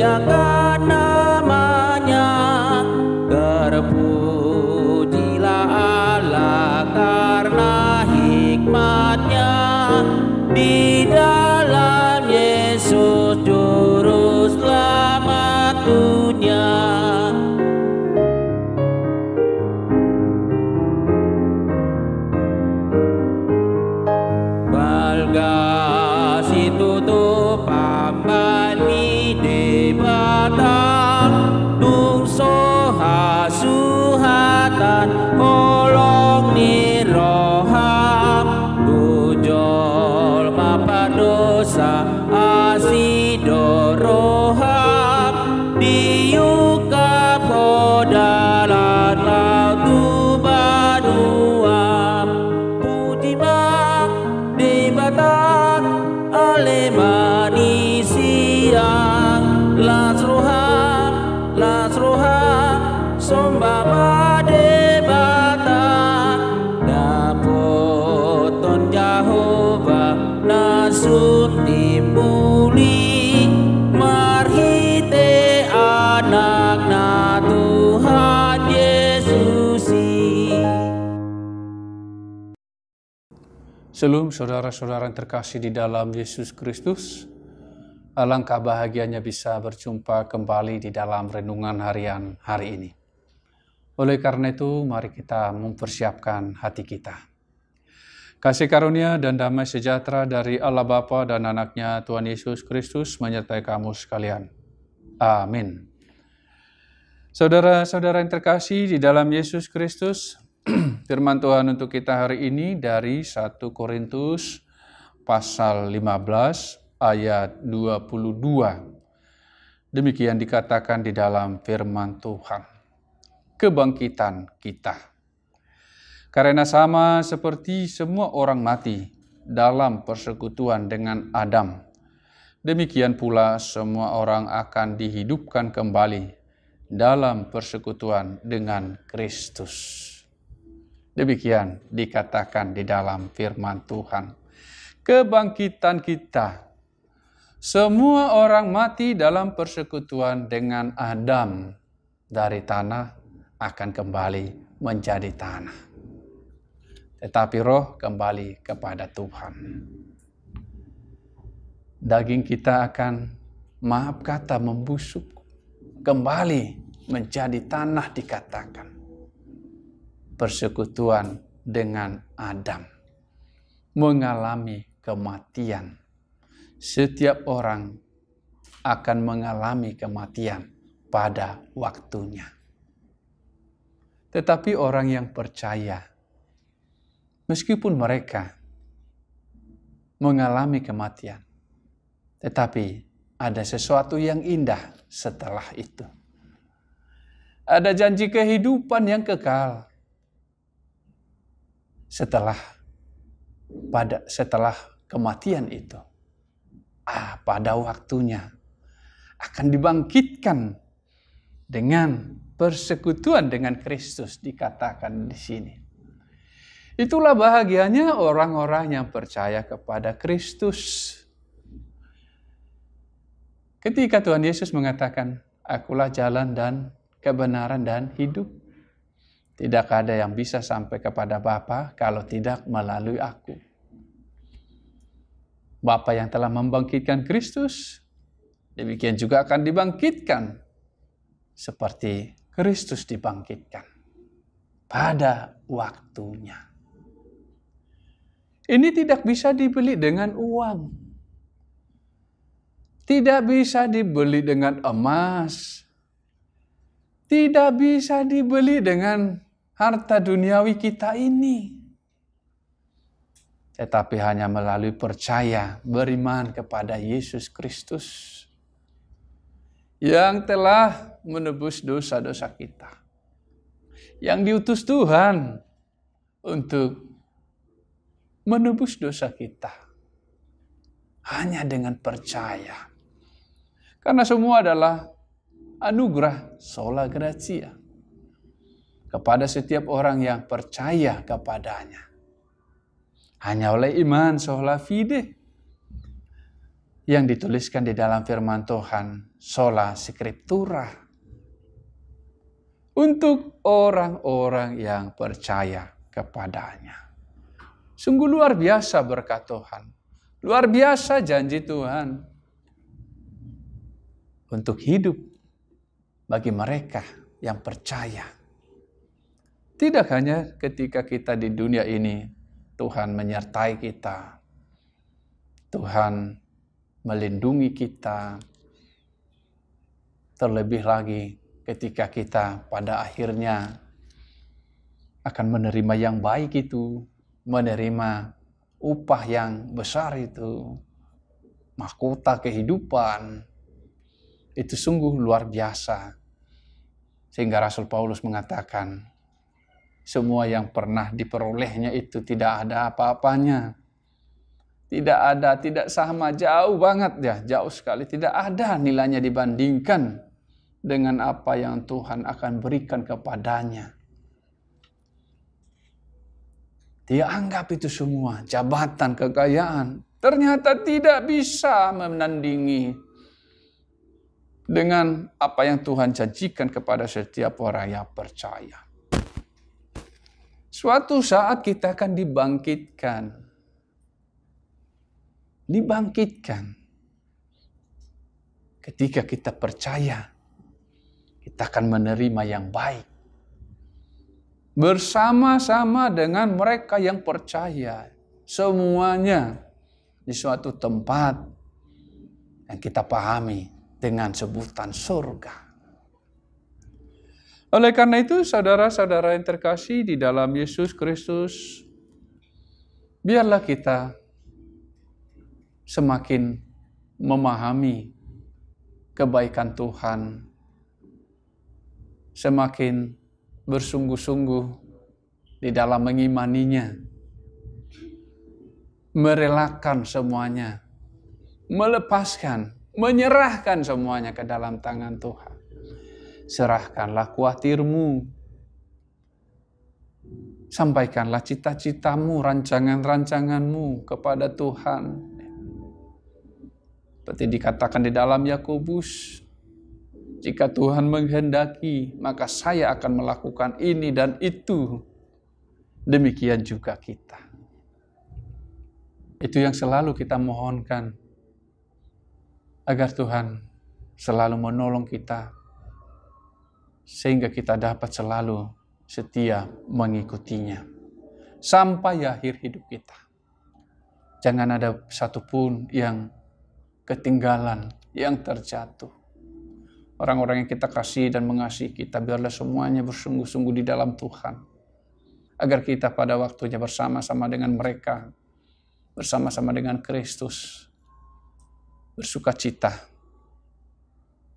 muliakan namanya. Terpujilah Allah karena hikmat-Nya. Di dalam Yesus Juru Selamat dunia. Balgas itu tuh pambani di batang tungso hasuhatan kolong ni roham tujol mapa dosa asido roham diuka podalan lautu banuam puji mak di batang oleh manusia lasroham sombama de batang dapoton Jehova nasun timbuli marhite anakna Tuhan Yesusi. Shalom saudara-saudara yang terkasih di dalam Yesus Kristus. Alangkah bahagianya bisa berjumpa kembali di dalam renungan harian hari ini. Oleh karena itu, mari kita mempersiapkan hati kita. Kasih karunia dan damai sejahtera dari Allah Bapa dan Anak-Nya Tuhan Yesus Kristus menyertai kamu sekalian. Amin. Saudara-saudara yang terkasih di dalam Yesus Kristus, firman Tuhan untuk kita hari ini dari 1 Korintus pasal 15 ayat 22. Demikian dikatakan di dalam firman Tuhan. Kebangkitan kita. Karena sama seperti semua orang mati dalam persekutuan dengan Adam, demikian pula semua orang akan dihidupkan kembali dalam persekutuan dengan Kristus. Demikian dikatakan di dalam firman Tuhan. Kebangkitan kita. Semua orang mati dalam persekutuan dengan Adam dari tanah akan kembali menjadi tanah. Tetapi roh kembali kepada Tuhan. Daging kita akan, maaf kata, membusuk. Kembali menjadi tanah dikatakan. Persekutuan dengan Adam. Mengalami kematian. Setiap orang akan mengalami kematian pada waktunya. Tetapi orang yang percaya, meskipun mereka mengalami kematian, tetapi ada sesuatu yang indah setelah itu. Ada janji kehidupan yang kekal setelah kematian itu. Pada waktunya akan dibangkitkan dengan persekutuan dengan Kristus, dikatakan di sini. Itulah bahagianya orang-orang yang percaya kepada Kristus. Ketika Tuhan Yesus mengatakan, "Akulah jalan dan kebenaran dan hidup. Tidak ada yang bisa sampai kepada Bapa kalau tidak melalui aku." Bapa yang telah membangkitkan Kristus, demikian juga akan dibangkitkan seperti Kristus dibangkitkan pada waktunya. Ini tidak bisa dibeli dengan uang. Tidak bisa dibeli dengan emas. Tidak bisa dibeli dengan harta duniawi kita ini. Tetapi hanya melalui percaya, beriman kepada Yesus Kristus yang telah menebus dosa-dosa kita. Yang diutus Tuhan untuk menebus dosa kita. Hanya dengan percaya. Karena semua adalah anugerah sola gratia kepada setiap orang yang percaya kepadanya. Hanya oleh iman sola fide. yang dituliskan di dalam firman Tuhan, sola scriptura, untuk orang-orang yang percaya kepadanya. Sungguh luar biasa berkat Tuhan. Luar biasa janji Tuhan untuk hidup bagi mereka yang percaya. Tidak hanya ketika kita di dunia ini, Tuhan menyertai kita, Tuhan melindungi kita, terlebih lagi ketika kita pada akhirnya akan menerima yang baik itu, menerima upah yang besar itu, mahkota kehidupan, itu sungguh luar biasa. Sehingga Rasul Paulus mengatakan, semua yang pernah diperolehnya itu tidak ada apa-apanya. Tidak sama, jauh banget ya, jauh sekali. Tidak ada nilainya dibandingkan dengan apa yang Tuhan akan berikan kepadanya. Dia anggap itu semua, jabatan, kekayaan, ternyata tidak bisa menandingi dengan apa yang Tuhan janjikan kepada setiap orang yang percaya. Suatu saat kita akan dibangkitkan. Ketika kita percaya, kita akan menerima yang baik. Bersama-sama dengan mereka yang percaya. Semuanya di suatu tempat yang kita pahami dengan sebutan surga. Oleh karena itu, saudara-saudara yang terkasih di dalam Yesus Kristus, biarlah kita semakin memahami kebaikan Tuhan, semakin bersungguh-sungguh di dalam mengimaninya, merelakan semuanya, melepaskan, menyerahkan semuanya ke dalam tangan Tuhan. Serahkanlah khawatirmu, sampaikanlah cita-citamu, rancangan-rancanganmu kepada Tuhan. Seperti dikatakan di dalam Yakobus, jika Tuhan menghendaki, maka saya akan melakukan ini dan itu. Demikian juga kita. Itu yang selalu kita mohonkan, agar Tuhan selalu menolong kita, sehingga kita dapat selalu setia mengikutinya sampai akhir hidup kita. Jangan ada satupun yang ketinggalan, yang terjatuh. Orang-orang yang kita kasih dan mengasihi kita, biarlah semuanya bersungguh-sungguh di dalam Tuhan. Agar kita pada waktunya bersama-sama dengan mereka, bersama-sama dengan Kristus, bersuka cita.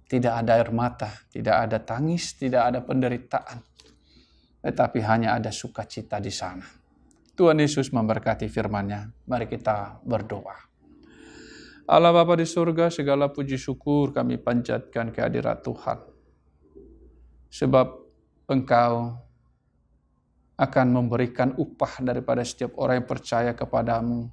Tidak ada air mata, tidak ada tangis, tidak ada penderitaan. Tetapi hanya ada sukacita di sana. Tuhan Yesus memberkati firman-Nya. Mari kita berdoa. Allah Bapa di surga, segala puji syukur kami panjatkan kehadirat Tuhan. Sebab Engkau akan memberikan upah daripada setiap orang yang percaya kepadamu.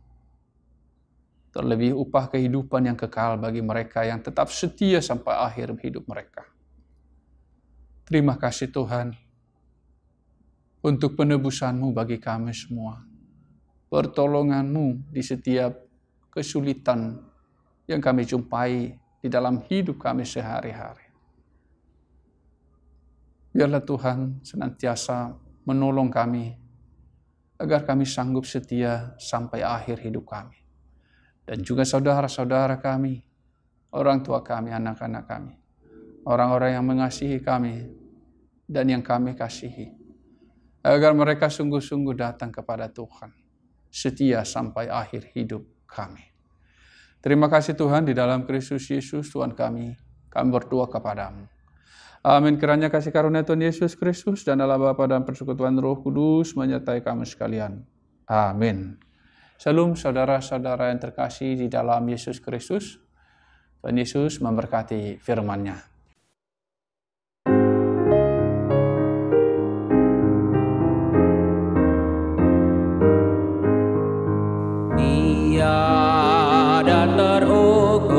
Terlebih upah kehidupan yang kekal bagi mereka yang tetap setia sampai akhir hidup mereka. Terima kasih Tuhan untuk penebusan-Mu bagi kami semua. Pertolongan-Mu di setiap kesulitan yang kami jumpai di dalam hidup kami sehari-hari. Biarlah Tuhan senantiasa menolong kami, agar kami sanggup setia sampai akhir hidup kami. Dan juga saudara-saudara kami, orang tua kami, anak-anak kami, orang-orang yang mengasihi kami, dan yang kami kasihi. Agar mereka sungguh-sungguh datang kepada Tuhan, setia sampai akhir hidup kami. Terima kasih Tuhan, di dalam Kristus Yesus Tuhan kami berdoa kepadamu. Amin. Kiranya kasih karunia Tuhan Yesus Kristus dan Allah Bapa dan persekutuan Roh Kudus menyertai kami sekalian. Amin. Shalom saudara-saudara yang terkasih di dalam Yesus Kristus. Tuhan Yesus memberkati firman-Nya. Tiada terukir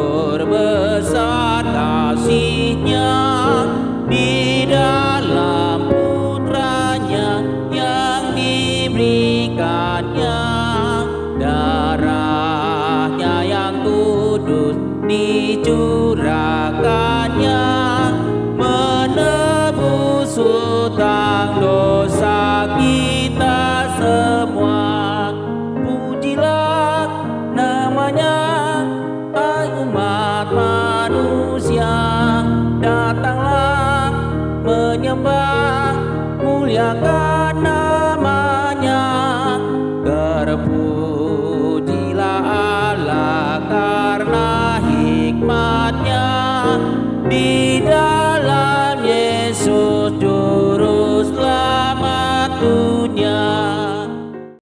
kasih-Nya di dalam putranya yang diberikannya, darahnya yang kudus dicurahkannya, menebus hutang dosa kita semua. Pujilah namanya, hai umat manusia, datanglah menyembah, muliakan namanya. Terpujilah Allah karena hikmat-Nya di